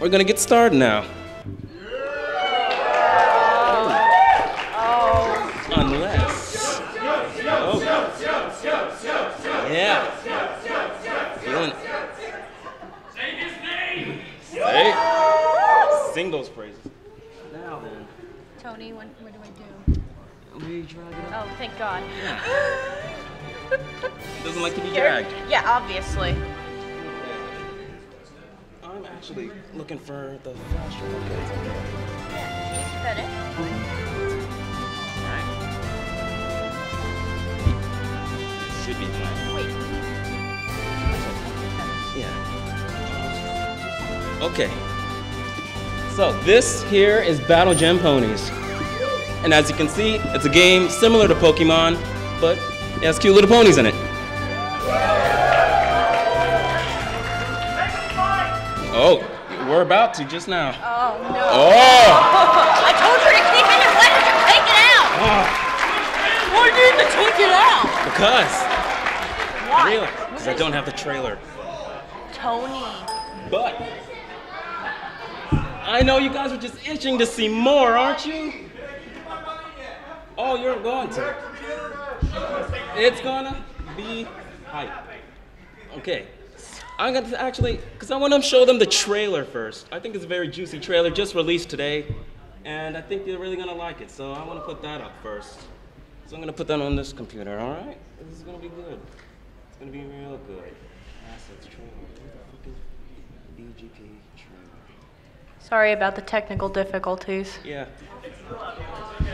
we're gonna get started now. Unless. Oh. Yeah. Feeling it. Say his name! Say. Sing those phrases. Now then. Tony, what do I do? We drag it up. Oh, thank God. Doesn't like to be dragged. Yeah, obviously. I'm actually looking for the flash drive. Okay. Yeah, can you keep that in? Alright. Should be fine. Wait. Yeah. Okay. So this here is Battle Gem Ponies. And as you can see, it's a game similar to Pokemon, but it has cute little ponies in it. Oh, we're about to just now. Oh, no. Oh! I told you to keep it in. Why did you take it out? Why did you take it out? Because. Why? Really? Because I don't have the trailer. Tony. But I know you guys are just itching to see more, aren't you? Oh, you're going to. It's gonna be hype. Okay. I'm gonna actually, because I want to show them the trailer first. I think it's a very juicy trailer, just released today. And I think you're really gonna like it, so I want to put that up first. So I'm gonna put that on this computer, all right? This is gonna be good. It's gonna be real good. Assets trailer. BGP trailer. Sorry about the technical difficulties. Yeah.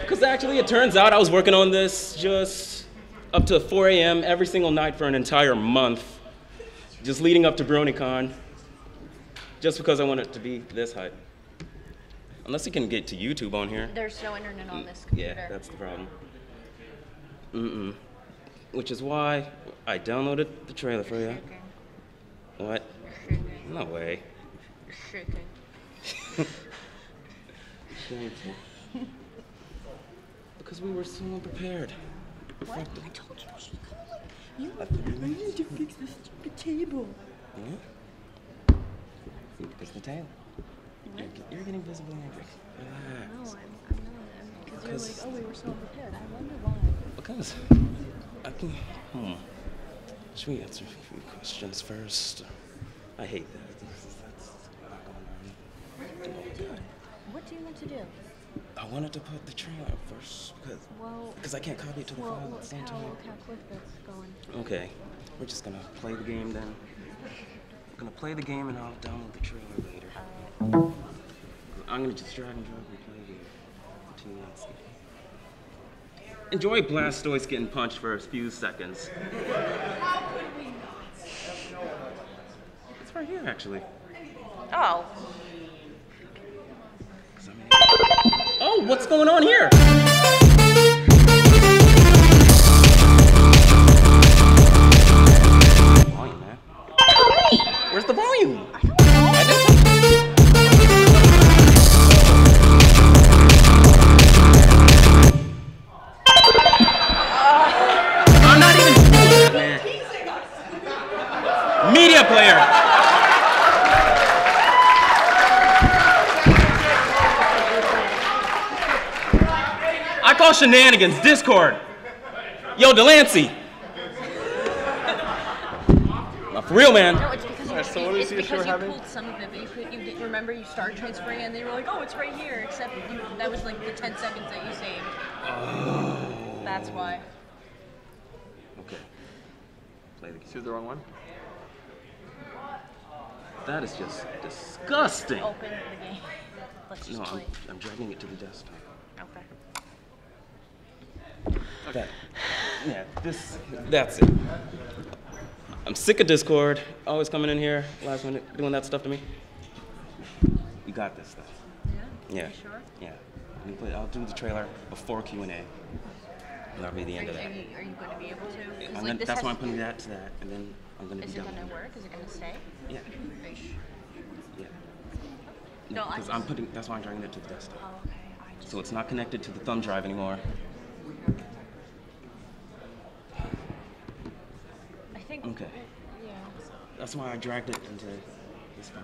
Because actually, it turns out I was working on this just up to 4 a.m. every single night for an entire month, just leading up to BronyCon, just because I want it to be this hype. Unless you can get to YouTube on here. There's no internet on this computer. Yeah, that's the problem. Which is why I downloaded the trailer for you. What? No way. Shameful. Because we were so unprepared. What? I told you. I need to fix this stupid table. Yeah? Fix the tail. You're getting visibly angry. Relax. No, I'm not. Because you're like, oh, we were so unprepared. I wonder why. Because I can. Should we answer a few questions first? I hate that. That's not going on. What do you want to do? I wanted to put the trailer up first because I can't copy it to the file at the same time. Look how quick that's going. Okay, we're just gonna play the game then. I'm gonna play the game and I'll download the trailer later. I'm gonna just drag and drop and play the 2 minutes. Enjoy Blastoise getting punched for a few seconds. It's right here, actually. Oh. Oh, what's going on here? Volume, man. Where's the volume? I don't know. I didn't touch I'm not even doing that, man. Media player. I call shenanigans Discord. Yo, Delancey. Not for real, man. No, it's because So what is he sure having? pulled some of it, but you didn't remember you started transferring and they were like, oh, it's right here, except that was like the 10 seconds that you saved. Oh. That's why. Okay. Play the game. Choose the wrong one? That is just disgusting. Open the game. Let's just No, play. I'm dragging it to the desktop. Okay. That's it. I'm sick of Discord, always coming in here, last minute, doing that stuff to me. You got this stuff. Yeah? Yeah. You sure? Yeah. I'll do the trailer before Q&A. And that'll be the end of that. Are you going to be able to? That's why I'm putting that to that, and then I'm going to be Is done. it going to work? Is it going to stay? Yeah. Are you sure? Yeah. No, because that's why I'm dragging it to the desktop. Oh, okay. So it's not connected to the thumb drive anymore. I think. Okay. Yeah. That's why I dragged it into this file.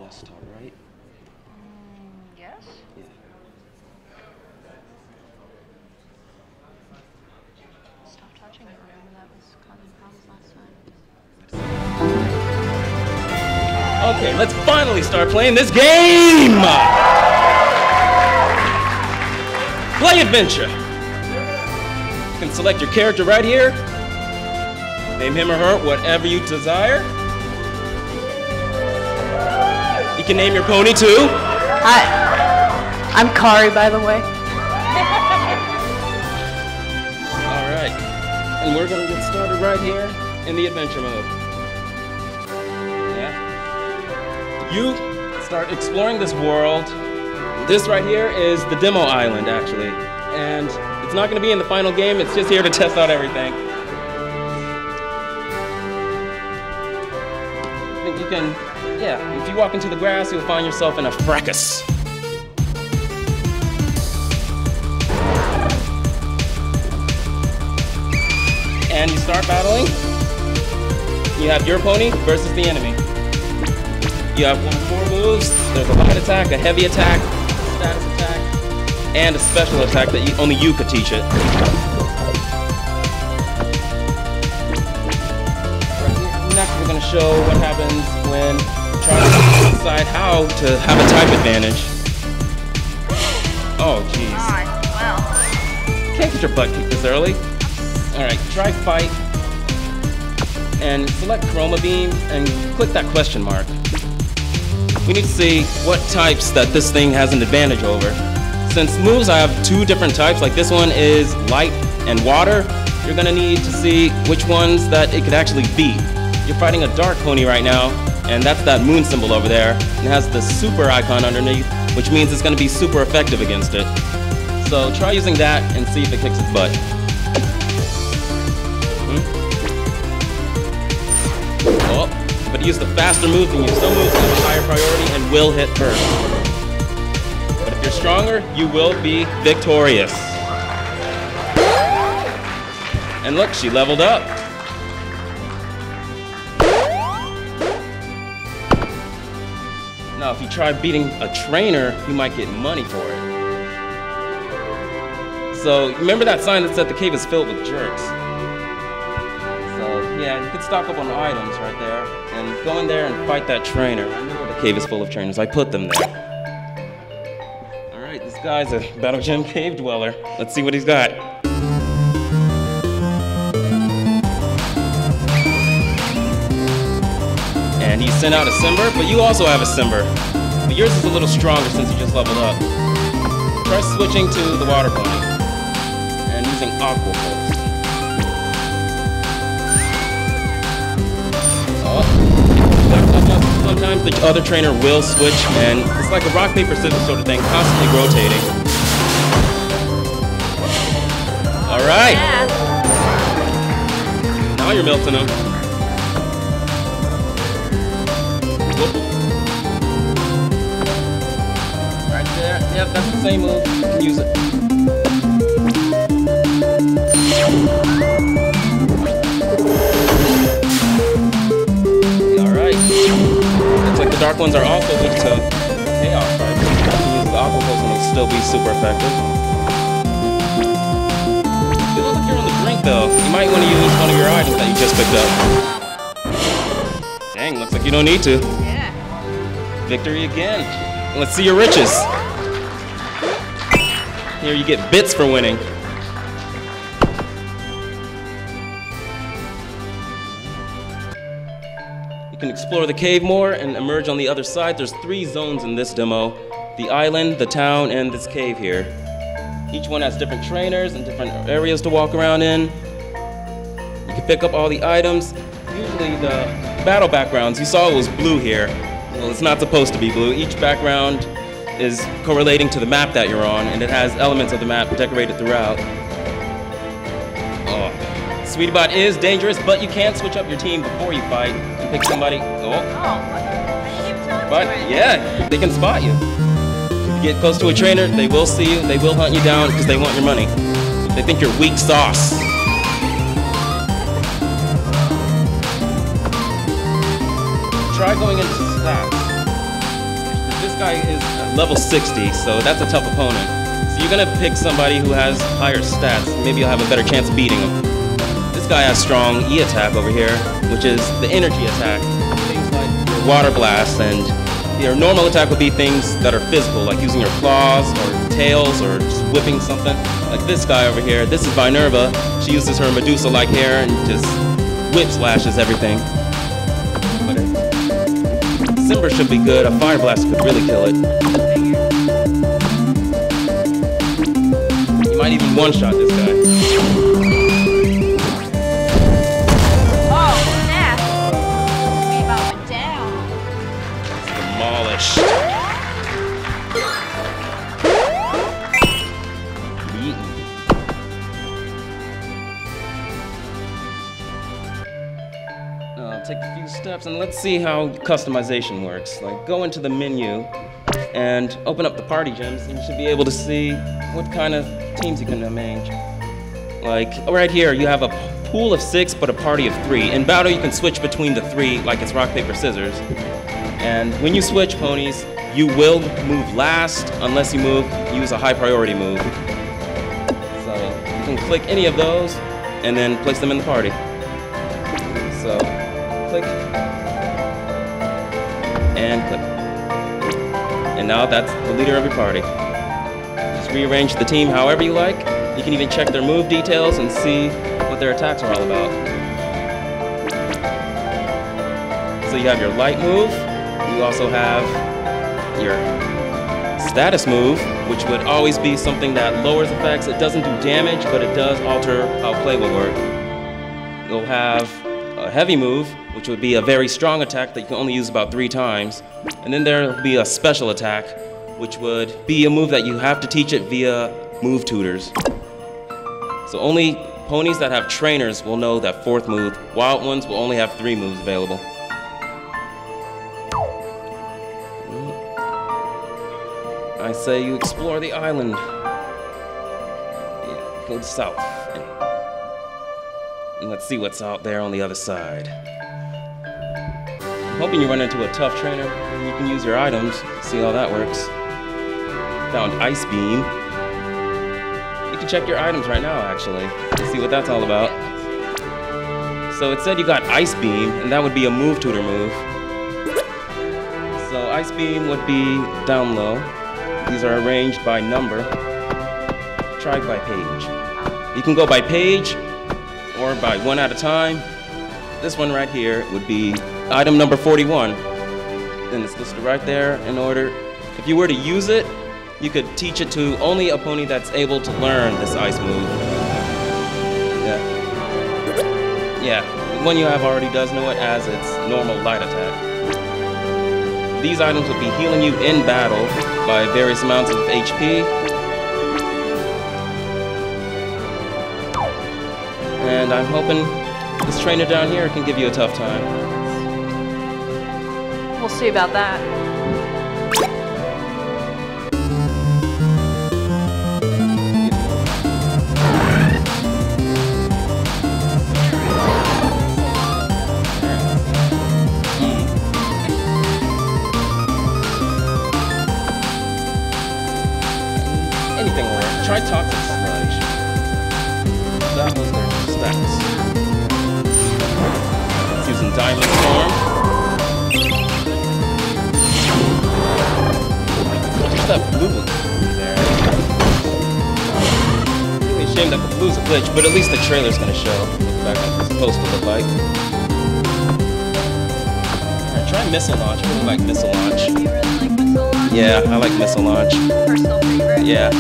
want to start, right? Yes? Yeah. Stop touching it. Remember that was causing problems last time. Okay, let's finally start playing this game! Play adventure. You can select your character right here. Name him or her whatever you desire. You can name your pony too. Hi, I'm Kari, by the way. All right, and we're gonna get started right here in the adventure mode. Yeah. You start exploring this world. This right here is the demo island, actually, and it's not gonna be in the final game. It's just here to test out everything. I think you can. Yeah, if you walk into the grass, you'll find yourself in a fracas. And you start battling. You have your pony versus the enemy. You have 4 moves. There's a light attack, a heavy attack, a status attack, and a special attack that only you could teach it. Next, we're going to show what happens when trying to decide how to have a type advantage. Oh, jeez. Well. Can't get your butt kicked this early. Alright, try fight. And select Chroma Beam and click that question mark. We need to see what types that this thing has an advantage over. Since moves I have 2 different types, like this one is light and water, you're going to need to see which ones that it could actually beat. You're fighting a dark pony right now, and that's that moon symbol over there. And it has the super icon underneath, which means it's going to be super effective against it. So try using that and see if it kicks its butt. Oh, but use the faster move than you. Some moves have a higher priority and will hit first. But if you're stronger, you will be victorious. And look, she leveled up. Now, if you try beating a trainer, you might get money for it. So, remember that sign that said the cave is filled with jerks? So, yeah, you could stock up on items right there and go in there and fight that trainer. I know the cave is full of trainers. I put them there. Alright, this guy's a Battle Gem cave dweller. Let's see what he's got. And he sent out a Simber, but you also have a Simber. But yours is a little stronger since you just leveled up. Try switching to the water pony and using Aqua Pulse. Oh. Sometimes the other trainer will switch, and it's like a rock, paper, scissors sort of thing, constantly rotating. All right. Yeah. Now you're melting them. Right there. Yep, that's the same move. You can use it. Alright. Looks like the dark ones are also weak to chaos types. You can use the Aqua Pulse and it'll still be super effective. You look like you're on the brink though. You might want to use one of your items that you just picked up. Dang, looks like you don't need to. Yeah. Victory again. Let's see your riches. Here you get bits for winning. You can explore the cave more and emerge on the other side. There's 3 zones in this demo. The island, the town, and this cave here. Each one has different trainers and different areas to walk around in. You can pick up all the items. Usually the battle backgrounds, you saw it was blue here. Well, it's not supposed to be blue. Each background is correlating to the map that you're on, and it has elements of the map decorated throughout. Oh. Sweetiebot is dangerous, but you can switch up your team before you fight and pick somebody. Oh. I didn't even tell But yeah, they can spot you. If you get close to a trainer, they will see you, they will hunt you down because they want your money. They think you're weak sauce. Try going into stats. guy is level 60, so that's a tough opponent. So you're gonna pick somebody who has higher stats. Maybe you'll have a better chance of beating him. This guy has strong E attack over here, which is the energy attack. Things like your water blast, and your normal attack would be things that are physical, like using your claws or tails or just whipping something. Like this guy over here, this is Minerva. She uses her Medusa-like hair and just whip slashes everything. But Simber should be good. A fire blast could really kill it. You might even one-shot this guy. Oh, snap! We about went down. Demolished. Beaten. Take a few steps and let's see how customization works. Like, go into the menu and open up the party gems, and you should be able to see what kind of teams you can arrange. Like, right here, you have a pool of 6, but a party of 3. In battle, you can switch between the 3, like it's rock, paper, scissors. And when you switch ponies, you will move last unless you use a high priority move. So you can click any of those and then place them in the party. So click and click. And now that's the leader of your party. Just rearrange the team however you like. You can even check their move details and see what their attacks are all about. So you have your light move. You also have your status move, which would always be something that lowers effects. It doesn't do damage, but it does alter how play will work. You'll have a heavy move, which would be a very strong attack that you can only use about 3 times. And then there'll be a special attack, which would be a move that you have to teach it via move tutors. So only ponies that have trainers will know that 4th move. Wild ones will only have 3 moves available. I say you explore the island. Yeah, go south. And let's see what's out there on the other side. I'm hoping you run into a tough trainer and you can use your items, see how that works. Found Ice Beam. You can check your items right now, actually, and see what that's all about. So it said you got Ice Beam, and that would be a move tutor move. So Ice Beam would be down low. These are arranged by number. Try by page. You can go by page or by 1 at a time. This one right here would be item number 41. And it's listed right there in order. If you were to use it, you could teach it to only a pony that's able to learn this ice move. Yeah, the one you have already does know it as its normal light attack. These items would be healing you in battle by various amounts of HP. And I'm hoping this trainer down here can give you a tough time. We'll see about that. Anything will work. Try Toxic Sludge. That was their stats. It's using Diamond Storm. There's that blue one there. Really a shame that the blue's a glitch, but at least the trailer's gonna show what the background is supposed to look like. Alright, try Missile Launch. I really like Missile Launch. You really like Missile Launch? Yeah, I like Missile Launch. Personal favorite? Yeah.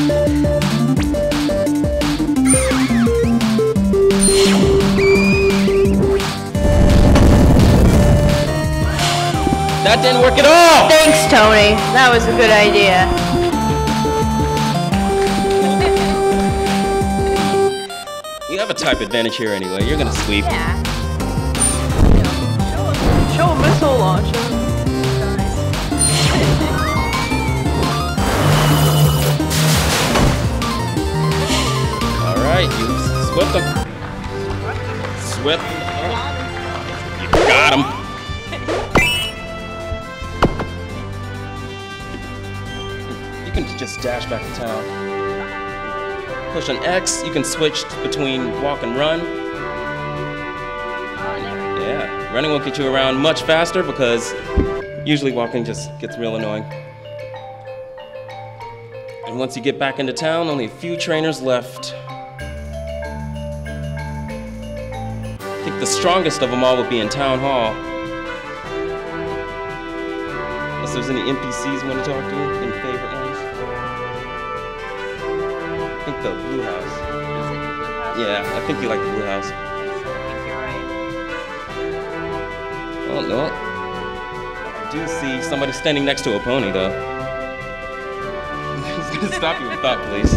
That didn't work at all! Thanks, Tony. That was a good idea. You have a type advantage here anyway. You're gonna sweep. Yeah. Show a missile launcher. Alright, you swept them. Swept them. You got him. can just dash back to town. Push on X, you can switch between walk and run. Yeah, running will get you around much faster because usually walking just gets real annoying. And once you get back into town, only a few trainers left. I think the strongest of them all will be in Town Hall. Unless there's any NPCs you want to talk to, any favorite ones. I think the Blue House. Is it the Blue House? Yeah, I think you like the Blue House. I think you're right. Oh, no. I do see somebody standing next to a pony, though. He's gonna stop you with thought, please.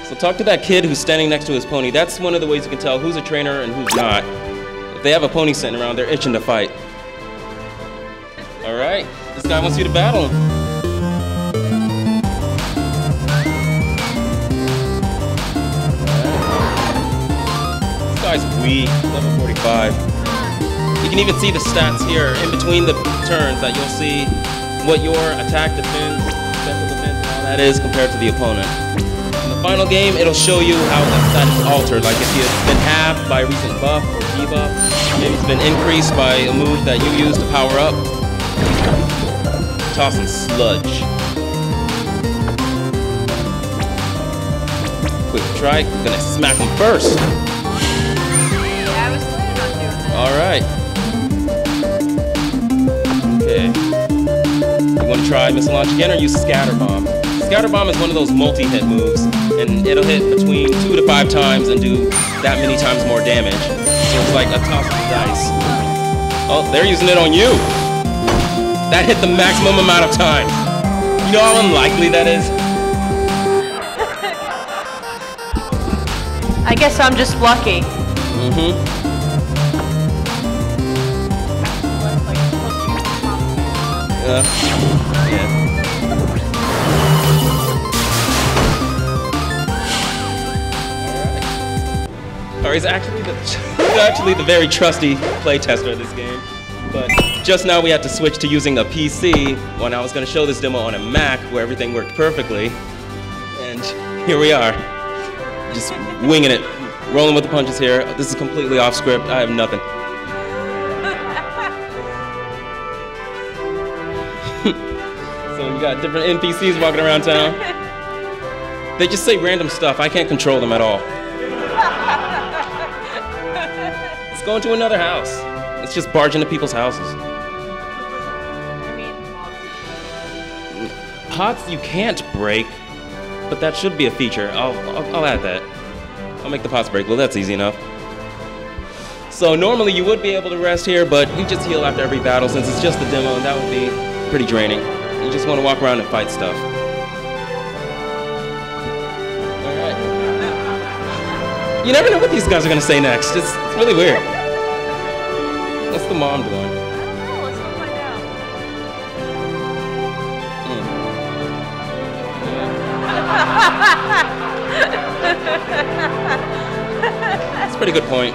So talk to that kid who's standing next to his pony. That's one of the ways you can tell who's a trainer and who's not. If they have a pony sitting around, they're itching to fight. All right, this guy wants you to battle him. This guy's weak, level 45. You can even see the stats here in between the turns that you'll see what your attack, defense, special defense, and all that is compared to the opponent. In the final game, it'll show you how that is altered. Like if you've been halved by a recent buff or debuff, maybe it's been increased by a move that you use to power up. Tossing sludge. Quick strike, gonna smack him first. Yeah, I was planning on doing that. All right. Okay. You want to try missile launch again or use scatter bomb? Scatter bomb is one of those multi-hit moves, and it'll hit between 2 to 5 times and do that many times more damage. So it's like a toss of dice. Oh, they're using it on you. That hit the maximum amount of times. You know how unlikely that is? I guess I'm just lucky. Mm-hmm. Yeah. Alright, he's actually the very trusty playtester of this game. But just now we had to switch to using a PC when I was going to show this demo on a Mac where everything worked perfectly. And here we are. Just winging it. Rolling with the punches here. This is completely off script. I have nothing. So you got different NPCs walking around town. They just say random stuff. I can't control them at all. Let's go into another house. Let's just barge into people's houses. I mean, Pots you can't break, but that should be a feature. I'll add that. I'll make the pots break. Well, that's easy enough. So normally you would be able to rest here, but you just heal after every battle since it's just a demo, and that would be pretty draining. You just want to walk around and fight stuff. Alright. You never know what these guys are going to say next. It's really weird. What's the mom doing? I don't know. Let's go find out. That's a pretty good point.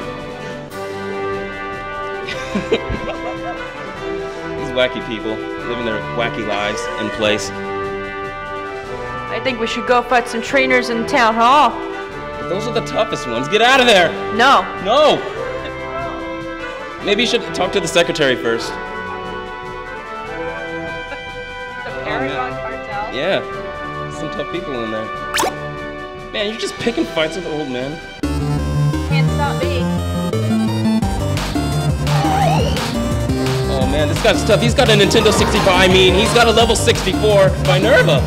These wacky people living their wacky lives in place. I think we should go fight some trainers in town hall. But those are the toughest ones. Get out of there! No. No! Maybe you should talk to the secretary first. The Paragon Cartel? Yeah. Some tough people in there. Man, you're just picking fights with old men. Can't stop me. Oh man, this guy's tough. He's got a Nintendo 64. I mean, he's got a level 64 Minerva.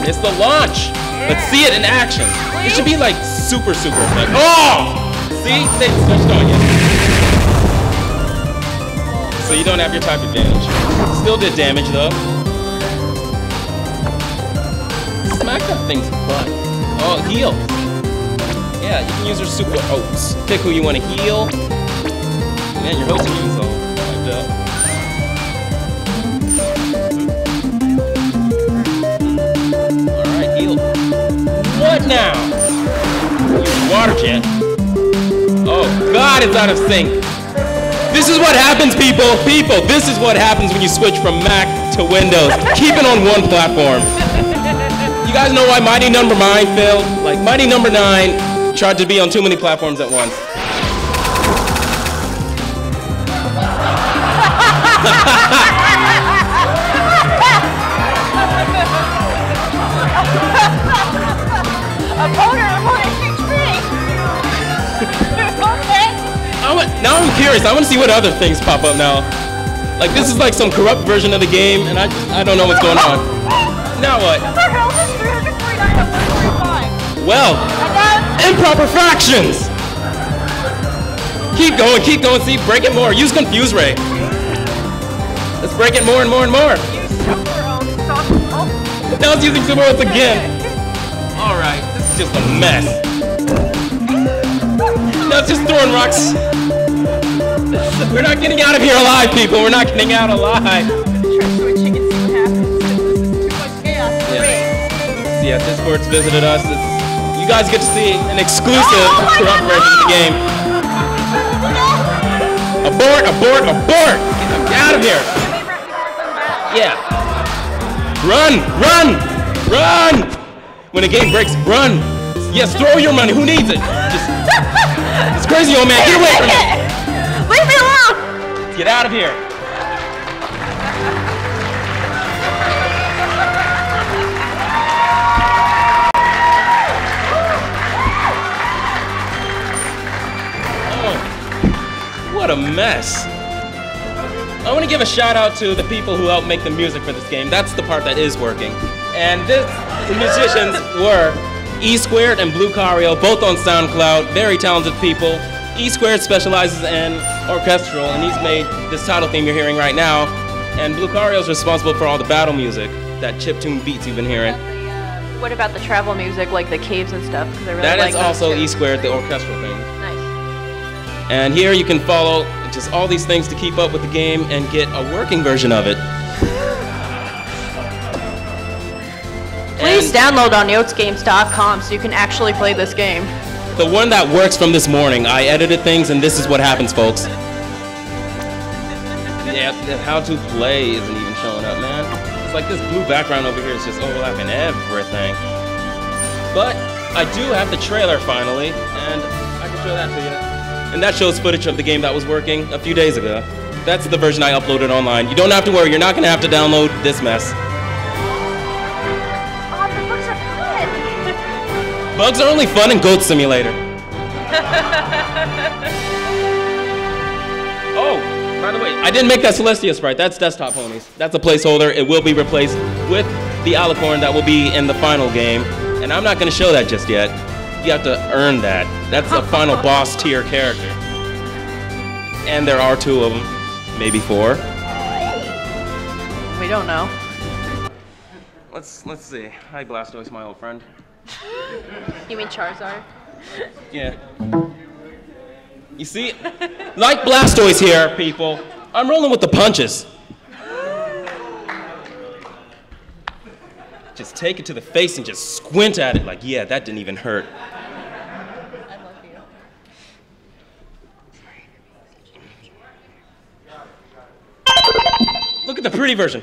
It's the launch. Yeah. Let's see it in action. It should be like super effect. Oh! See? They switched on you. So you don't have your type advantage. Still did damage though. Smack that thing's butt. Oh, heal. Yeah, you can use your super oats. Pick who you want to heal. Man, your hopes and use all wiped up. Alright, heal. What now? Use water jet. Oh god, it's out of sync. This is what happens, people. People, this is what happens when you switch from Mac to Windows. Keep it on one platform. You guys know why Mighty Number 9 failed? Like, Mighty Number 9 tried to be on too many platforms at once. Now I'm curious. I want to see what other things pop up now. Like, this is like some corrupt version of the game, and I don't know what's going on. Now what? Well, improper fractions. Keep going, see, break it more. Use Confuse Ray. Let's break it more and more and more. Now it's using Super Oaths again. All right, this is just a mess. Now it's just throwing rocks. We're not getting out of here alive, people. We're not getting out alive. Try switching and see what happens. Too much chaos. Yeah, Discord's visited us. You guys get to see an exclusive corrupt version of the game. Abort, abort, abort! Get out of here! Yeah. Run, run, run! When a game breaks, run! Yes, throw your money. Who needs it? It's crazy, old man. Get away from me! Leave me alone! Get out of here! Oh, what a mess! I want to give a shout out to the people who helped make the music for this game. That's the part that is working. And the musicians were E Squared and Blue Cario, both on SoundCloud. Very talented people. E Squared specializes in orchestral, and he's made this title theme you're hearing right now. And Blue Cario is responsible for all the battle music, that chiptune beats you've been hearing. What about the travel music, like the caves and stuff? 'Cause I really That like is those also too. E Squared, the orchestral thing. Nice. And here you can follow just all these things to keep up with the game and get a working version of it. Please download on yotesgames.com so you can actually play this game. The one that works from this morning, I edited things and this is what happens, folks. Yeah, the how to play isn't even showing up, man. It's like this blue background over here is just overlapping everything. But I do have the trailer finally, and I can show that to you. And that shows footage of the game that was working a few days ago. That's the version I uploaded online. You don't have to worry, you're not gonna have to download this mess. Oh, the books are fun! Bugs are only fun in Goat Simulator. Oh, by the way, I didn't make that Celestia sprite. That's Desktop Ponies. That's a placeholder. It will be replaced with the Alicorn that will be in the final game. And I'm not going to show that just yet. You have to earn that. That's a final boss tier character. And there are 2 of them. Maybe 4. We don't know. Let's see. Hi, Blastoise, my old friend. You mean Charizard? Yeah. You see, like Blastoise here, people, I'm rolling with the punches. Just take it to the face and just squint at it like, yeah, that didn't even hurt. I love you. Look at the pretty version.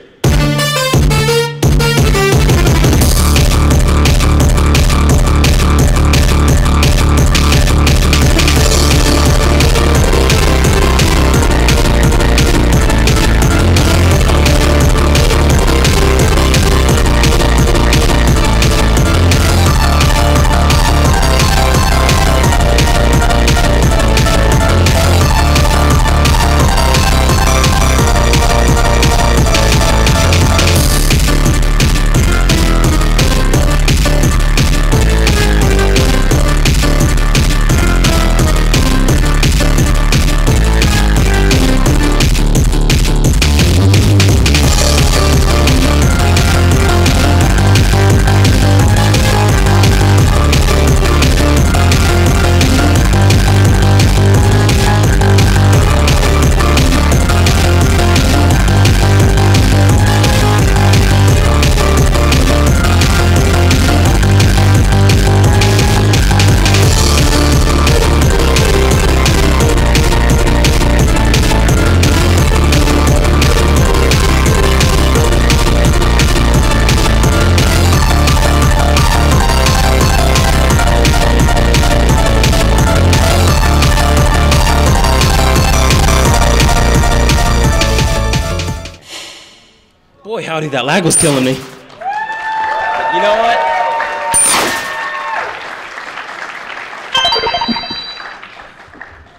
howdy, that lag was killing me. But you know what?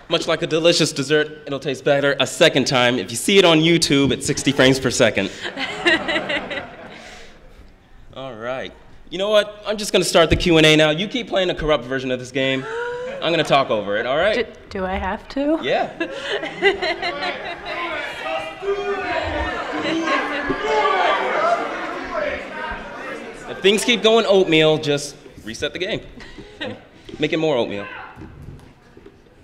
Much like a delicious dessert, it'll taste better a second time if you see it on YouTube at 60 frames per second. All right. You know what? I'm just going to start the Q&A now. You keep playing a corrupt version of this game. I'm going to talk over it, all right? Do I have to? Yeah. If things keep going oatmeal, just reset the game. Make it more oatmeal.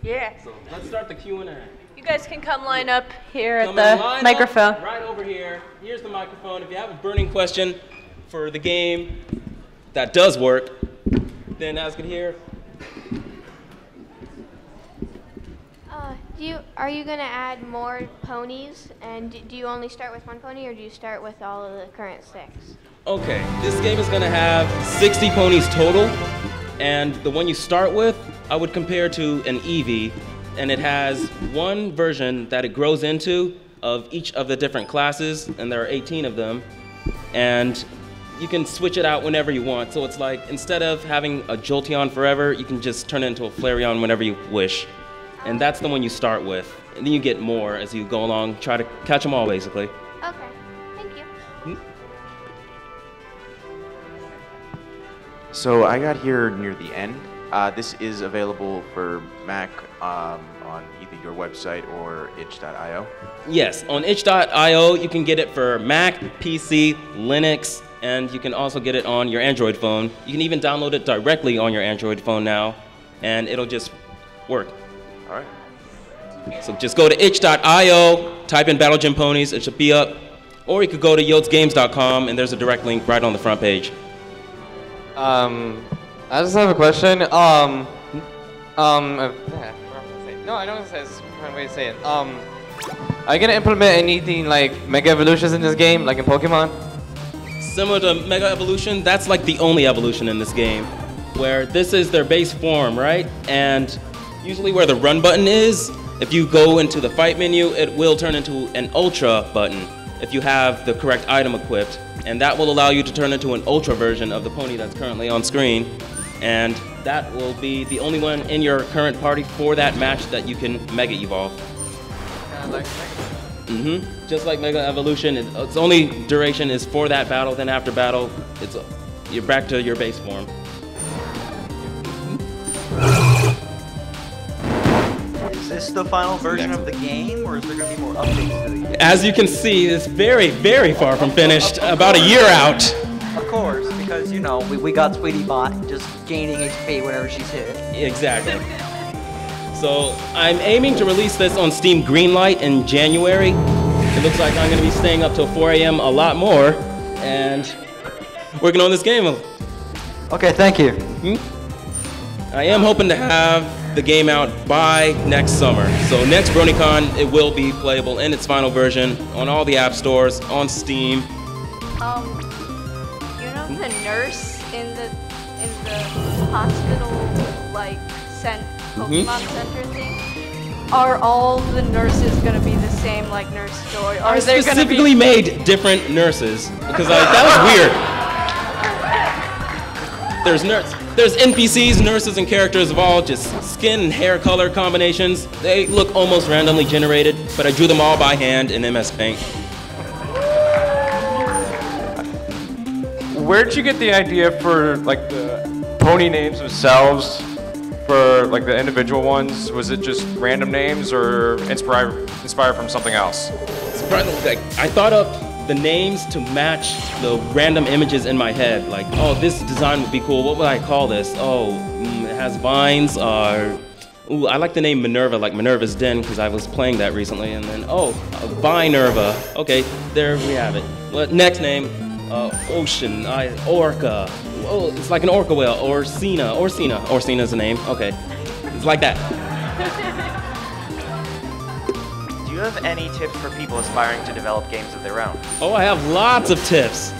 Yeah. So let's start the Q&A. You guys can come line up here at Come and the line microphone. up right over here. Here's the microphone. If you have a burning question for the game that does work, then ask it here. Are you going to add more ponies? And do you only start with one pony, or do you start with all of the current 6? Okay, this game is going to have 60 ponies total, and the one you start with, I would compare to an Eevee, and it has one version that it grows into of each of the different classes, and there are 18 of them, and you can switch it out whenever you want. So it's like, instead of having a Jolteon forever, you can just turn it into a Flareon whenever you wish. And that's the one you start with. And then you get more as you go along, try to catch them all, basically. Okay, thank you. So I got here near the end. This is available for Mac on either your website or itch.io. Yes, on itch.io, you can get it for Mac, PC, Linux, and you can also get it on your Android phone. You can even download it directly on your Android phone now, and it'll just work. All right. So just go to itch.io, type in Battle Gem Ponies, it should be up. Or you could go to yodsgames.com, and there's a direct link right on the front page. I just have a question. No, I know it's a different way to say it. Are you gonna implement anything like Mega Evolutions in this game, like in Pokemon? Similar to Mega Evolution, that's like the only evolution in this game, where this is their base form, right? And usually where the run button is, if you go into the fight menu, it will turn into an Ultra button if you have the correct item equipped. And that will allow you to turn into an Ultra version of the pony that's currently on screen. And that will be the only one in your current party for that match that you can Mega Evolve. Just like Mega Evolution, its only duration is for that battle, then after battle, you're back to your base form. Is this the final version of the game, or is there going to be more updates to the game? As you can see, it's very, very far from finished, about a year out. Of course, because, you know, we got Sweetie Bot just gaining HP whenever she's hit. Exactly. So I'm aiming to release this on Steam Greenlight in January. It looks like I'm going to be staying up till 4 a.m. a lot more, and working on this game. Okay, thank you. I am hoping to have the game out by next summer. So next BronyCon, it will be playable in its final version on all the app stores, on Steam. You know the nurse in the hospital, like, Pokémon Center thing? Are all the nurses gonna be the same, like Nurse Joy? Or I specifically made different nurses because that was weird. There's NPCs, nurses, and characters of all just skin and hair color combinations. They look almost randomly generated, but I drew them all by hand in MS Paint. Where'd you get the idea for like the pony names themselves? For like the individual ones, was it just random names or inspired from something else? I thought up the names to match the random images in my head. Like, oh, this design would be cool. What would I call this? Oh, it has vines. Ooh, I like the name Minerva, like Minerva's Den, because I was playing that recently. And then, oh, Vinerva. Okay, there we have it. Well, next name, Ocean, Orca. Oh, it's like an orca whale. Orsina's the name. Okay, it's like that. Do you have any tips for people aspiring to develop games of their own? Oh, I have lots of tips.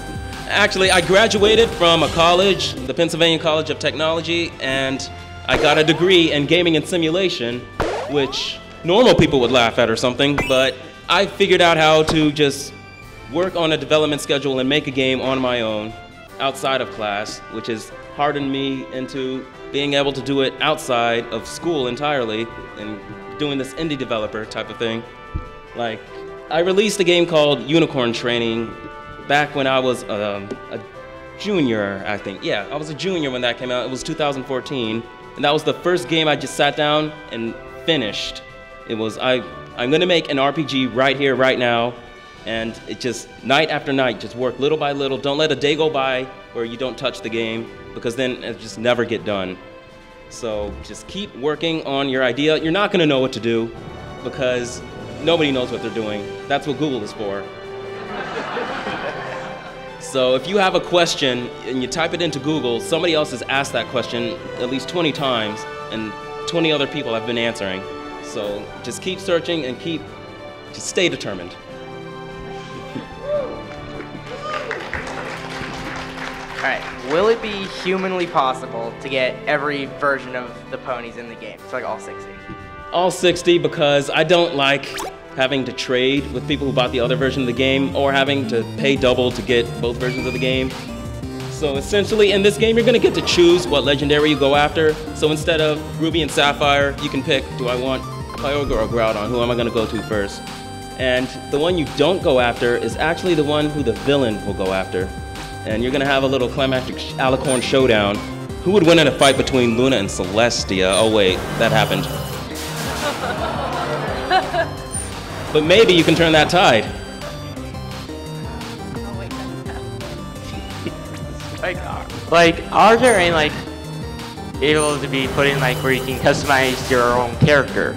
Actually, I graduated from a college, the Pennsylvania College of Technology, and I got a degree in gaming and simulation, which normal people would laugh at or something, but I figured out how to just work on a development schedule and make a game on my own outside of class, which has hardened me into being able to do it outside of school entirely and doing this indie developer type of thing. Like, I released a game called Unicorn Training back when I was a junior, I think. Yeah, I was a junior when that came out. It was 2014, and that was the first game I just sat down and finished. It was, I'm gonna make an RPG right here, right now, and it just, night after night, just work little by little. Don't let a day go by where you don't touch the game, because then it just never get done. So just keep working on your idea. You're not gonna know what to do, because nobody knows what they're doing. That's what Google is for. So if you have a question and you type it into Google, somebody else has asked that question at least 20 times, and 20 other people have been answering. So just keep searching and just stay determined. Alright, will it be humanly possible to get every version of the ponies in the game? So like all 60? All 60, because I don't like having to trade with people who bought the other version of the game, or having to pay double to get both versions of the game. So essentially, in this game, you're gonna get to choose what legendary you go after. So instead of Ruby and Sapphire, you can pick, do I want Kyogre or Groudon? Who am I gonna go to first? And the one you don't go after is actually the one who the villain will go after. And you're gonna have a little climactic Alicorn showdown. Who would win in a fight between Luna and Celestia? Oh wait, that happened. But maybe you can turn that tide. Like, are there any like able to be put in like where you can customize your own character?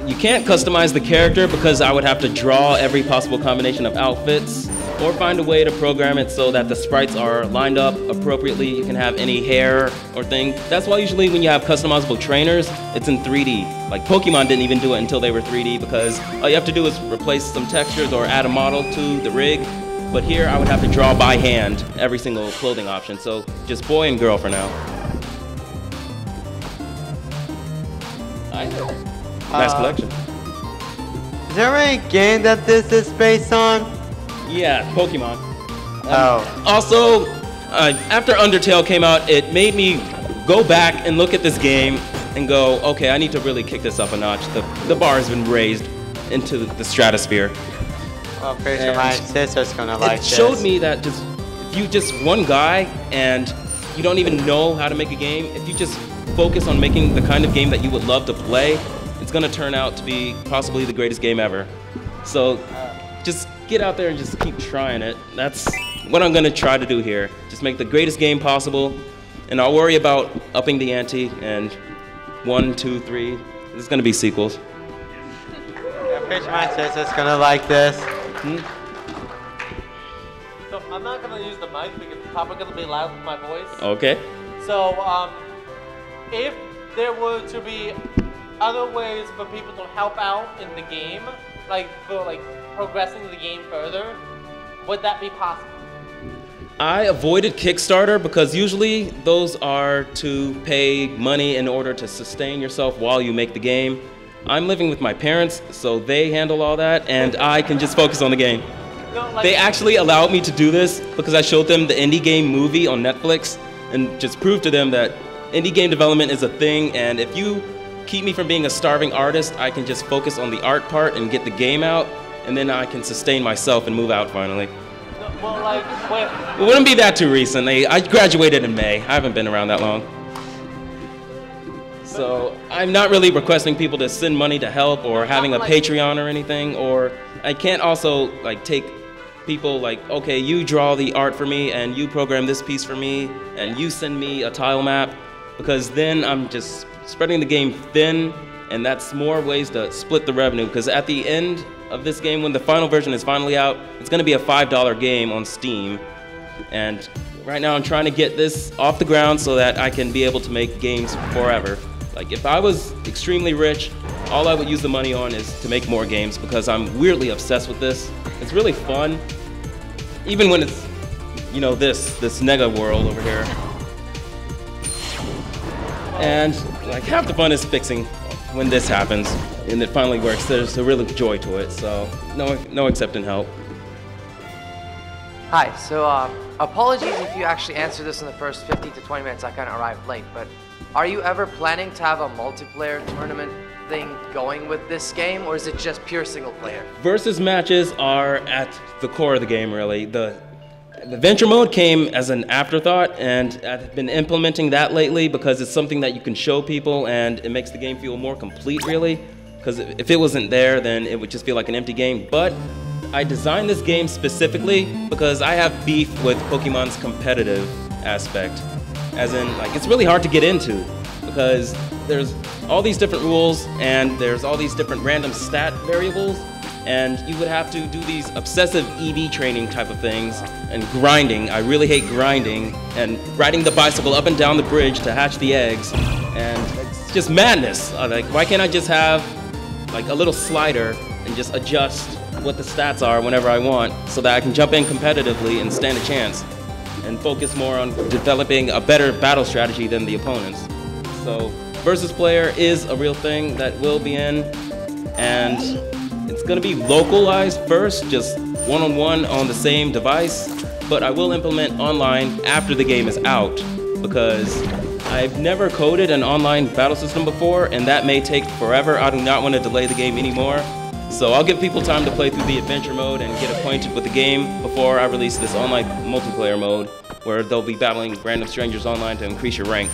You can't customize the character because I would have to draw every possible combination of outfits, or find a way to program it so that the sprites are lined up appropriately. You can have any hair or thing. That's why usually when you have customizable trainers, it's in 3D. Like Pokemon didn't even do it until they were 3D, because all you have to do is replace some textures or add a model to the rig. But here I would have to draw by hand every single clothing option. So just boy and girl for now. Nice collection. Is there any game that this is based on? Yeah, Pokemon. Oh. Also, after Undertale came out, it made me go back and look at this game and go, okay, I need to really kick this up a notch. The bar has been raised into the stratosphere. Well, pretty sure my sister's gonna like this. It showed me that if you just one guy and you don't even know how to make a game, if you just focus on making the kind of game that you would love to play, it's gonna turn out to be possibly the greatest game ever. So just get out there and just keep trying it. That's what I'm gonna try to do here. Just make the greatest game possible, and I'll worry about upping the ante, and 1, 2, 3, there's gonna be sequels. Yeah, pretty sure my sister's gonna like this. So I'm not gonna use the mic because it's probably gonna be loud with my voice. Okay. So if there were to be other ways for people to help out in the game, like for like progressing the game further, would that be possible? I avoided Kickstarter because usually those are to pay money in order to sustain yourself while you make the game. I'm living with my parents, so they handle all that, and I can just focus on the game. No, like, they actually allowed me to do this because I showed them the indie game movie on Netflix and just proved to them that indie game development is a thing, and if you keep me from being a starving artist, I can just focus on the art part and get the game out, and then I can sustain myself and move out finally. No, well, like, wait. It wouldn't be that too recently. I graduated in May. I haven't been around that long. So I'm not really requesting people to send money to help or having a Patreon or anything, or I can't also like take people like, okay, you draw the art for me and you program this piece for me and you send me a tile map, because then I'm just spreading the game thin, and that's more ways to split the revenue, because at the end of this game, when the final version is finally out, it's going to be a $5 game on Steam, and right now I'm trying to get this off the ground so that I can be able to make games forever. Like if I was extremely rich, all I would use the money on is to make more games, because I'm weirdly obsessed with this. It's really fun, even when it's, you know, this nega world over here. And like half the fun is fixing when this happens and it finally works. There's a real joy to it, so no accepting help. Hi, so apologies if you actually answered this in the first 15 to 20 minutes. I kind of arrived late, but are you ever planning to have a multiplayer tournament thing going with this game, or is it just pure single player? Versus matches are at the core of the game, really. The adventure mode came as an afterthought, and I've been implementing that lately because it's something that you can show people, and it makes the game feel more complete, really. Because if it wasn't there, then it would just feel like an empty game. But I designed this game specifically because I have beef with Pokemon's competitive aspect. As in, like, it's really hard to get into because there's all these different rules and there's all these different random stat variables, and you would have to do these obsessive EV training type of things and grinding. I really hate grinding and riding the bicycle up and down the bridge to hatch the eggs, and it's just madness. Like, why can't I just have like a little slider and just adjust what the stats are whenever I want so that I can jump in competitively and stand a chance and focus more on developing a better battle strategy than the opponents. So versus player is a real thing that will be in, and it's going to be localized first, just one-on-one on the same device, but I will implement online after the game is out because I've never coded an online battle system before, and that may take forever. I do not want to delay the game anymore. So I'll give people time to play through the adventure mode and get acquainted with the game before I release this online multiplayer mode where they'll be battling random strangers online to increase your rank.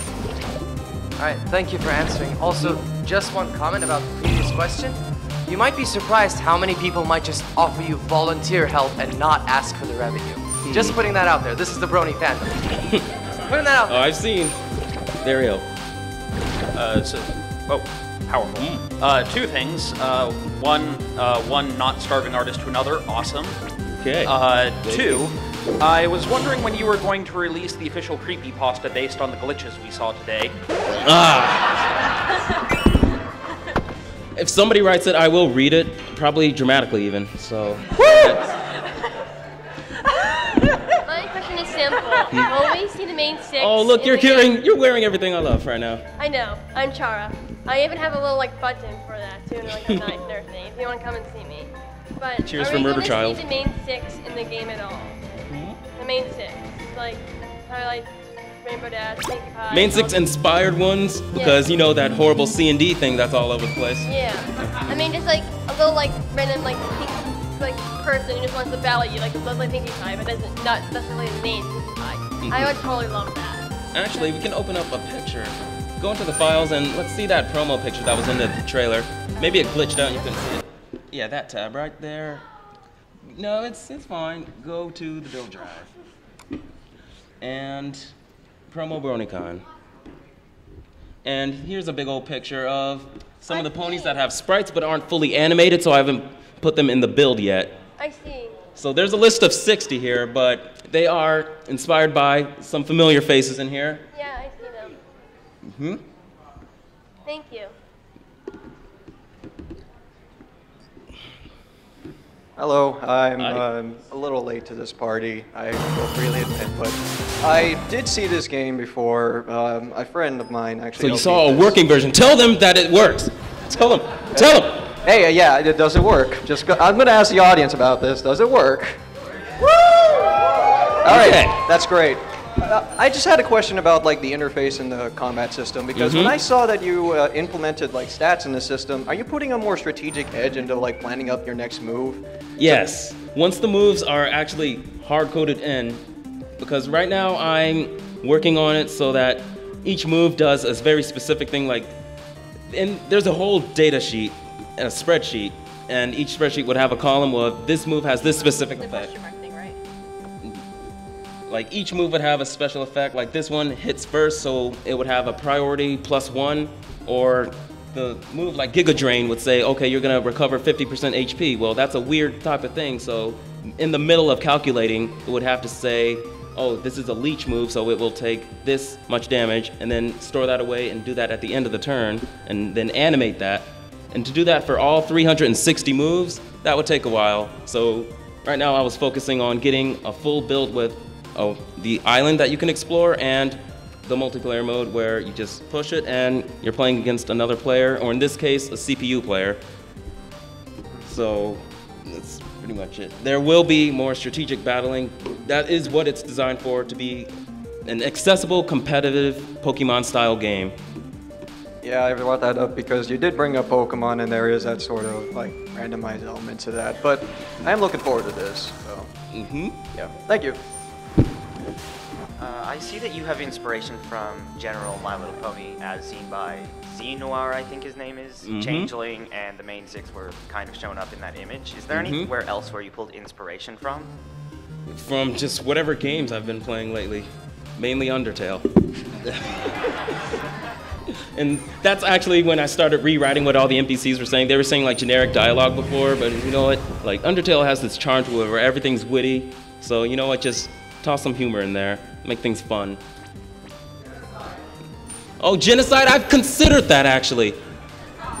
Alright, thank you for answering. Also, just one comment about the previous question. You might be surprised how many people might just offer you volunteer help and not ask for the revenue. Just putting that out there. This is the Brony fandom. Putting that out there. Oh, I've seen. There we go. Powerful. Two things. One not starving artist to another. Awesome. Okay. Two, I was wondering when you were going to release the official creepypasta based on the glitches we saw today. If somebody writes it, I will read it, probably dramatically even. So. My question is simple. Will we see the main six? Oh, look, you're wearing everything I love right now. I know. I'm Chara. I even have a little like button for that too, like a knife there thing. If you want to come and see me. But Cheers for Murder Child. Are we going to see the main six in the game at all? The main six, like Twilight, Rainbow Dash, Pinkie Pie. Main six inspired ones because you know that horrible C&D thing that's all over the place. Yeah. I mean, just like a little like random like pink, person who just wants to battle you, like looks like Pinkie Pie, but doesn't not necessarily the name Pinkie Pie. I would totally love that. Actually, we can open up a picture. Go into the files and let's see that promo picture that was in the trailer. Maybe it glitched out and you couldn't see it. Yeah, that tab right there. No, it's fine. Go to the build drive. And promo BronyCon. And here's a big old picture of some of the ponies that have sprites but aren't fully animated, so I haven't put them in the build yet. I see. So there's a list of 60 here, but they are inspired by some familiar faces in here. Yeah, I see them. Mm-hmm. Thank you. Hello, I'm a little late to this party, I will freely admit, but I did see this game before. A friend of mine actually. So you saw a working version. Tell them that it works. Tell them. Tell them. Hey, yeah, it does it work? I'm going to ask the audience about this. Does it work? Woo! All right, that's great. I just had a question about like the interface and the combat system because when I saw that you implemented like stats in the system, are you putting a more strategic edge into like planning up your next move? Yes. Once the moves are actually hard-coded in, because right now I'm working on it so that each move does a very specific thing. Like, and there's a whole data sheet and a spreadsheet, and each spreadsheet would have a column where this move has this specific effect. Like each move would have a special effect. Like this one hits first, so it would have a priority +1, or the move like Giga Drain would say, okay, you're gonna recover 50% HP. Well, that's a weird type of thing, so in the middle of calculating, it would have to say, oh, this is a leech move, so it will take this much damage, and then store that away and do that at the end of the turn, and then animate that. And to do that for all 360 moves, that would take a while. So right now I was focusing on getting a full build with the island that you can explore and the multiplayer mode where you just push it and you're playing against another player, or in this case, a CPU player. So it's pretty much it. There will be more strategic battling. That is what it's designed for, to be an accessible, competitive Pokemon-style game. Yeah, I brought that up because you did bring up Pokemon, and there is that sort of like randomized element to that. But I am looking forward to this. So. Yeah. Thank you. I see that you have inspiration from General My Little Pony, as seen by Xenoir, I think his name is, Changeling, and the main six were kind of shown up in that image. Is there anywhere else where you pulled inspiration from? From just whatever games I've been playing lately, mainly Undertale. And that's actually when I started rewriting what all the NPCs were saying. They were saying like generic dialogue before, but you know what? Like Undertale has this charm to it where everything's witty. So you know what? Just toss some humor in there, make things fun. Oh, genocide? I've considered that actually.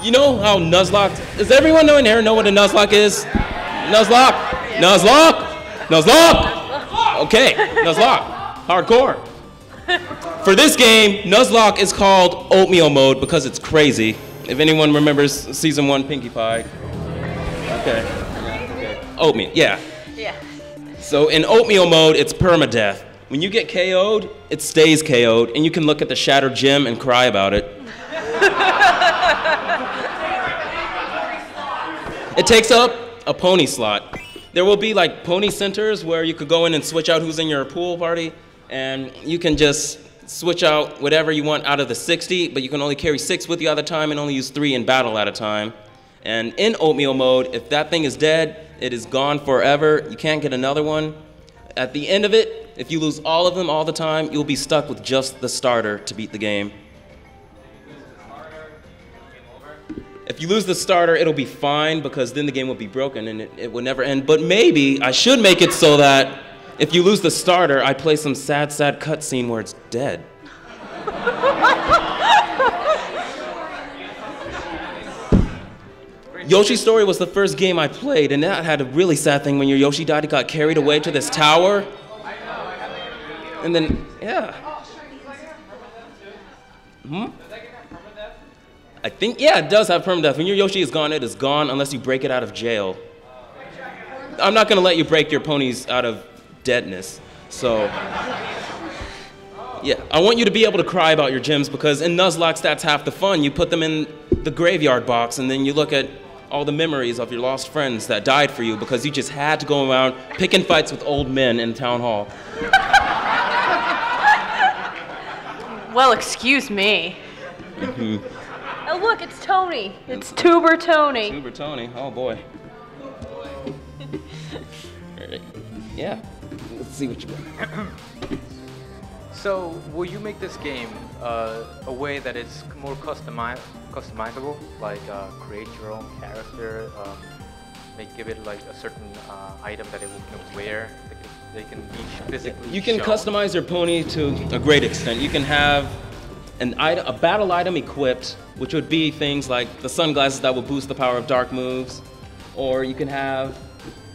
You know how Nuzlocke? Does everyone in here know what a Nuzlocke is? Nuzlocke? Nuzlocke? Nuzlocke? Okay, Nuzlocke. Hardcore. For this game, Nuzlocke is called Oatmeal Mode because it's crazy. If anyone remembers Season 1 Pinkie Pie. Okay. Oatmeal, yeah. Yeah. So in Oatmeal Mode, it's permadeath. When you get KO'd, it stays KO'd, and you can look at the shattered gem and cry about it. It takes up a pony slot. There will be like pony centers where you could go in and switch out who's in your pool party, and you can just switch out whatever you want out of the 60, but you can only carry 6 with you at a time and only use 3 in battle at a time. And in Oatmeal Mode, if that thing is dead, it is gone forever. You can't get another one. At the end of it, if you lose all of them all the time, you'll be stuck with just the starter to beat the game. If you lose the starter, it'll be fine because then the game will be broken and it will never end. But maybe I should make it so that if you lose the starter, I play some sad, sad cutscene where it's dead. Yoshi's Story was the first game I played, and that had a really sad thing when your Yoshi died. It got carried away to this tower. And then, yeah. I think, yeah, it does have permadeath. When your Yoshi is gone, it is gone unless you break it out of jail. I'm not going to let you break your ponies out of deadness. So, yeah, I want you to be able to cry about your gems because in Nuzlocke, that's half the fun. You put them in the graveyard box and then you look at all the memories of your lost friends that died for you because you just had to go around picking fights with old men in town hall. Well, excuse me. Oh, look, it's Tony. It's Tuber Tony. Tuber Tony, oh boy. Yeah, let's see what you got. So, will you make this game a way that it's more customizable? Like create your own character, give it like a certain item that it can wear. They can be physically. You can shown. customize your pony to a great extent. You can have an item, a battle item equipped, which would be things like the sunglasses that will boost the power of dark moves, or you can have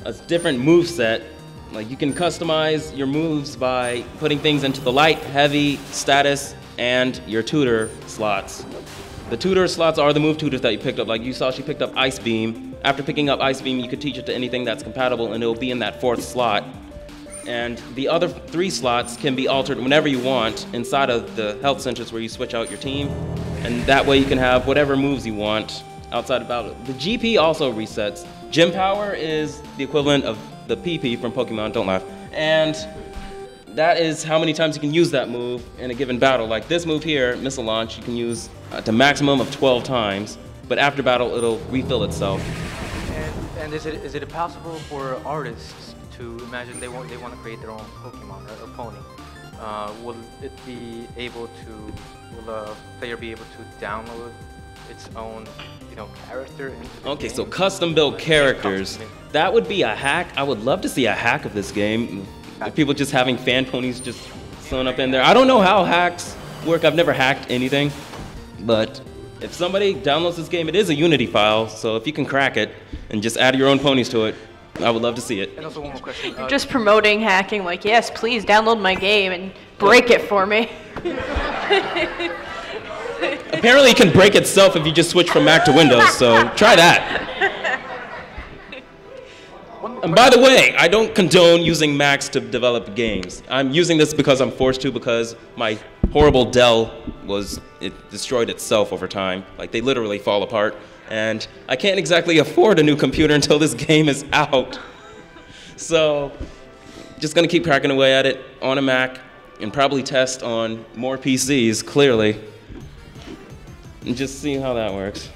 a different move set. Like you can customize your moves by putting things into the light, heavy, status, and your tutor slots. The tutor slots are the move tutors that you picked up. Like you saw, she picked up Ice Beam. After picking up Ice Beam, you could teach it to anything that's compatible, and it'll be in that 4th slot. And the other 3 slots can be altered whenever you want inside of the health centers where you switch out your team. And that way you can have whatever moves you want outside of battle. The GP also resets. Gem Power is the equivalent of the PP from Pokemon, don't laugh. And that is how many times you can use that move in a given battle. Like this move here, Missile Launch, you can use to maximum of 12 times, but after battle, it'll refill itself. And is it possible for artists to imagine they want to create their own Pokemon or pony? Will it be able to? Will a player be able to download its own, character into the Okay, game? so custom-built characters. That would be a hack. I would love to see a hack of this game. People just having fan ponies just sewn up in there. I don't know how hacks work. I've never hacked anything. But if somebody downloads this game, it is a Unity file. So if you can crack it and just add your own ponies to it, I would love to see it. And also one more question. You're just promoting hacking, like, yes, please download my game and break it for me. Apparently it can break itself if you just switch from Mac to Windows, so try that. One And by the way, I don't condone using Macs to develop games. I'm using this because I'm forced to, because my horrible Dell it destroyed itself over time. Like, they literally fall apart. And I can't exactly afford a new computer until this game is out. So, just gonna keep cracking away at it on a Mac and probably test on more PCs, clearly. And just see how that works.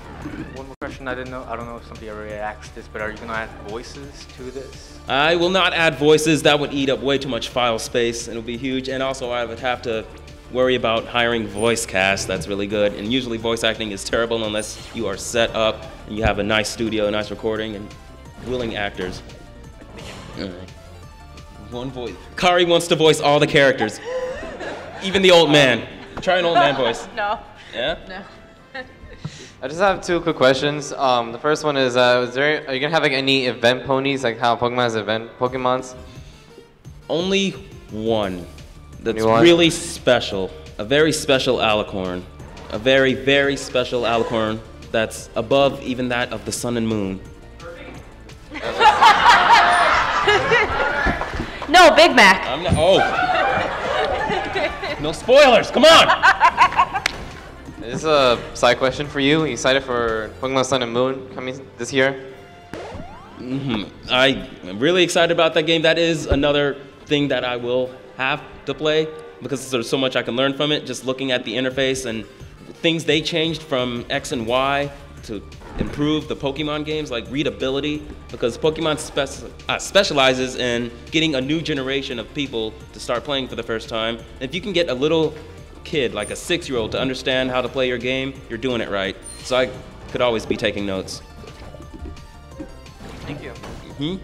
One more question I don't know if somebody already asked this, but are you gonna add voices to this? I will not add voices. That would eat up way too much file space. It'll be huge. And also I would have to worry about hiring voice cast. That's really good. And usually voice acting is terrible unless you are set up and you have a nice studio, a nice recording, and willing actors. All right. One voice. Kari wants to voice all the characters. Even the old man. Try an old man voice. No. Yeah? No. I just have two quick questions. The first one is, are you gonna have like any event ponies, like how Pokemon has event Pokemons? Only one. That's really special. A very special alicorn. A very, very special alicorn that's above even that of the sun and moon. No, Big Mac. I'm not, oh. No spoilers, come on! This is a side question for you. Are you excited for Pokemon Sun and Moon coming this year? I'm really excited about that game. That is another thing that I will have to play because there's so much I can learn from it, just looking at the interface and things they changed from X and Y to improve the Pokemon games, like readability, because Pokemon specializes in getting a new generation of people to start playing for the first time. If you can get a little kid, like a 6-year-old, to understand how to play your game, you're doing it right. So I could always be taking notes. Thank you. Mm-hmm.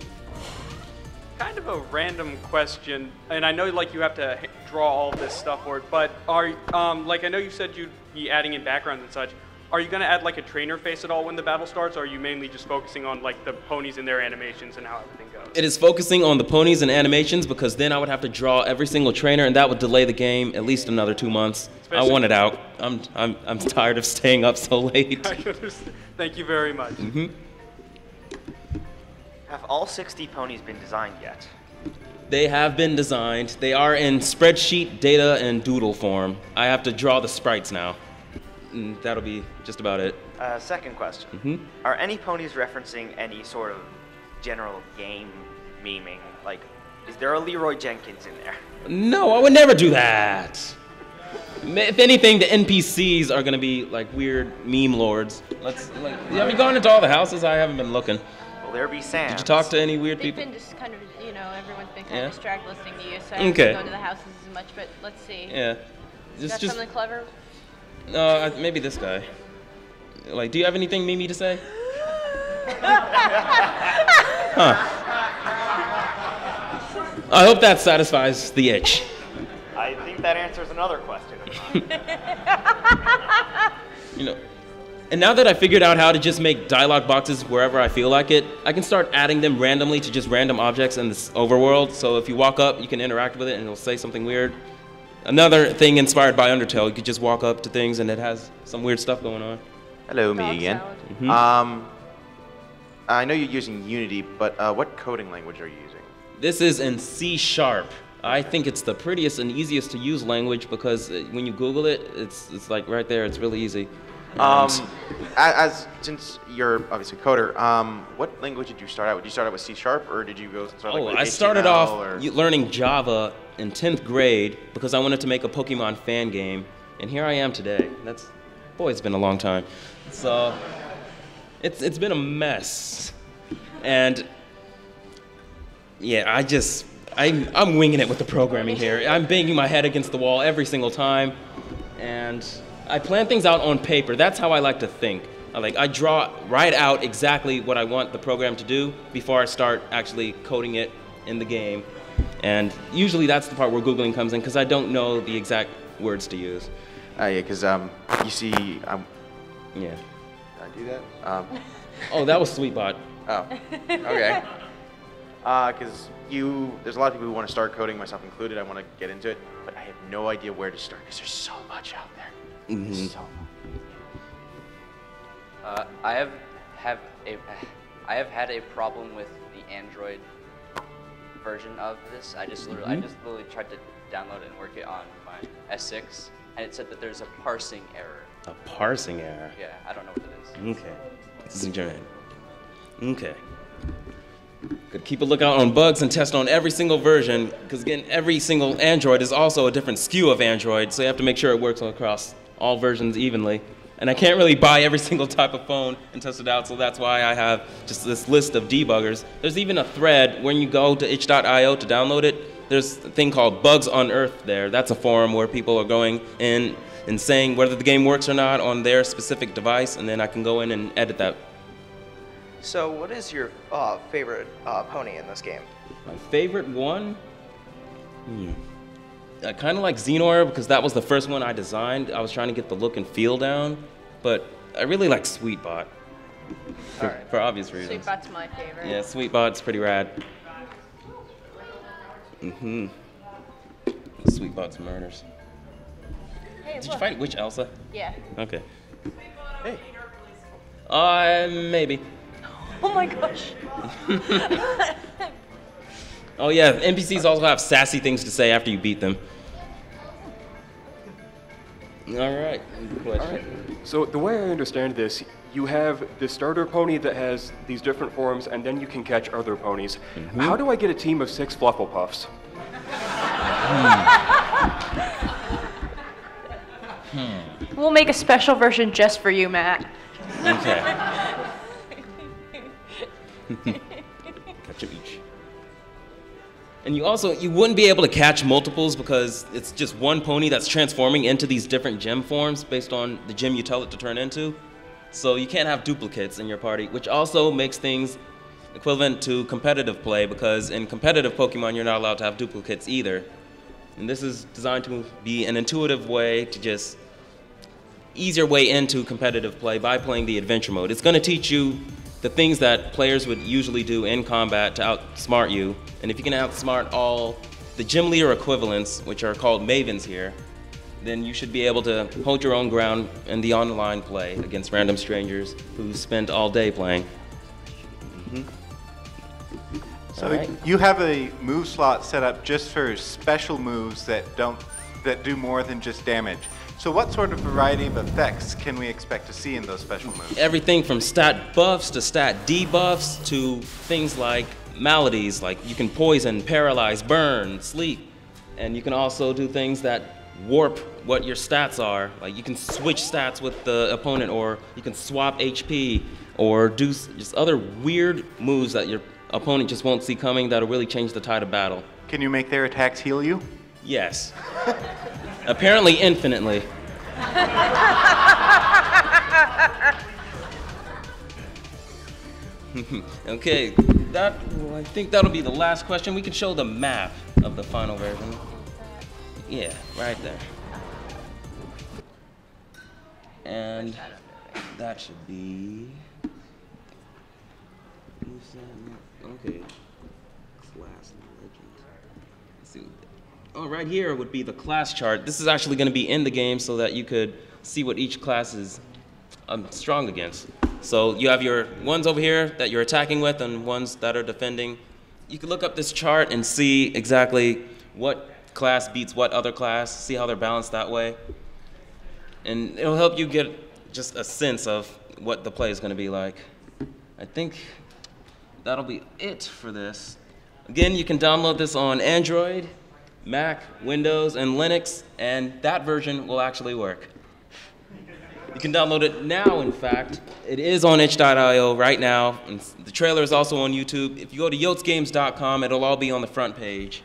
Kind of a random question, and I know like you have to draw all this stuff for it, but are like I know you said you'd be adding in backgrounds and such. Are you going to add like a trainer face at all when the battle starts, or are you mainly just focusing on like the ponies and their animations and how everything goes? It is focusing on the ponies and animations because then I would have to draw every single trainer, and that would delay the game at least another 2 months. I want it out. I'm tired of staying up so late. I understand. Thank you very much. Mm-hmm. Have all 60 ponies been designed yet? They have been designed. They are in spreadsheet, data, and doodle form. I have to draw the sprites now. And that'll be just about it. Second question. Mm-hmm. Are any ponies referencing any sort of general game memeing? Like, is there a Leroy Jenkins in there? No, I would never do that. If anything, the NPCs are gonna be like weird meme lords. Have you gone into all the houses? I haven't been looking. Will there be Sam? Did you talk to any weird people? They've been just kind of, you know, everyone's been kind of distract listening to you, so I Okay. don't go to the houses as much, but let's see. Yeah. Got something clever? No, maybe this guy. Like, do you have anything Mimi to say? Huh. I hope that satisfies the itch. I think that answers another question. You know, and now that I figured out how to just make dialogue boxes wherever I feel like it, I can start adding them randomly to just random objects in this overworld. So if you walk up, you can interact with it and it'll say something weird. Another thing inspired by Undertale, you could just walk up to things and it has some weird stuff going on. Hello, me again. Mm-hmm. I know you're using Unity, but what coding language are you using? This is in C#. I think it's the prettiest and easiest to use language because when you Google it, it's like right there. It's really easy. Since you're obviously a coder, what language did you start out with? Did you start out with C# or did you go start with I HTML started off or? learning Java in 10th grade because I wanted to make a Pokemon fan game, and here I am today. Boy, it's been a long time. So it's been a mess, and yeah, I'm winging it with the programming here. I'm banging my head against the wall every single time, and I plan things out on paper. That's how I like to think. I draw right out exactly what I want the program to do before I start actually coding it in the game. And usually that's the part where Googling comes in because I don't know the exact words to use. Yeah, because you see, yeah. Did I do that? Oh, that was Sweetbot. Oh, okay. Because there's a lot of people who want to start coding, myself included. I want to get into it, but I have no idea where to start because there's so much out there. Mm-hmm. I I have had a problem with the Android version of this. I just literally tried to download it and work it on my S6, and it said that there's a parsing error. A parsing error? Yeah, I don't know what it is. Okay. This is German. Okay. Good. Keep a lookout on bugs and test on every single version, because again, every single Android is also a different SKU of Android, so you have to make sure it works across all versions evenly. And I can't really buy every single type of phone and test it out, so that's why I have just this list of debuggers. There's even a thread when you go to itch.io to download it. There's a thing called Bugs on Earth there. That's a forum where people are going in and saying whether the game works or not on their specific device, and then I can go in and edit that. So what is your favorite pony in this game? My favorite one? I kind of like Xenor because that was the first one I designed. I was trying to get the look and feel down, but I really like Sweetbot for obvious reasons. Sweetbot's my favorite. Yeah, Sweetbot's pretty rad. Sweetbot's murders. Hey, Did you fight Witch Elsa? Yeah. Okay. Hey. Maybe. Oh my gosh. Oh yeah, NPCs also have sassy things to say after you beat them. All right. So the way I understand this, you have the starter pony that has these different forms, and then you can catch other ponies. How do I get a team of 6 Flufflepuffs? We'll make a special version just for you, Matt. Okay. Catch them each. And you wouldn't be able to catch multiples because it's just one pony that's transforming into these different gem forms based on the gem you tell it to turn into. So you can't have duplicates in your party, which also makes things equivalent to competitive play because in competitive Pokemon you're not allowed to have duplicates either. And this is designed to be an intuitive way to just easier way into competitive play by playing the adventure mode. It's going to teach you the things that players would usually do in combat to outsmart you. And if you can outsmart all the gym leader equivalents, which are called mavens here, then you should be able to hold your own ground in the online play against random strangers who spent all day playing. So you have a move slot set up just for special moves that do more than just damage. So what sort of variety of effects can we expect to see in those special moves? Everything from stat buffs to stat debuffs to things like maladies, like you can poison, paralyze, burn, sleep. And you can also do things that warp what your stats are. Like you can switch stats with the opponent, or you can swap HP, or do just other weird moves that your opponent just won't see coming that'll really change the tide of battle. Can you make their attacks heal you? Yes. Apparently infinitely. Okay, I think that'll be the last question. We can show the map of the final version. Yeah, right there. And that should be... Okay. Class legend. Let's see. Oh, right here would be the class chart. This is actually going to be in the game so that you could see what each class is strong against. So you have your ones over here that you're attacking with and ones that are defending. You can look up this chart and see exactly what class beats what other class, see how they're balanced that way. And it'll help you get just a sense of what the play is going to be like. I think that'll be it for this. Again, you can download this on Android, Mac, Windows, and Linux, and that version will actually work. You can download it now, in fact. It is on itch.io right now, and the trailer is also on YouTube. If you go to yotsgames.com, it'll all be on the front page.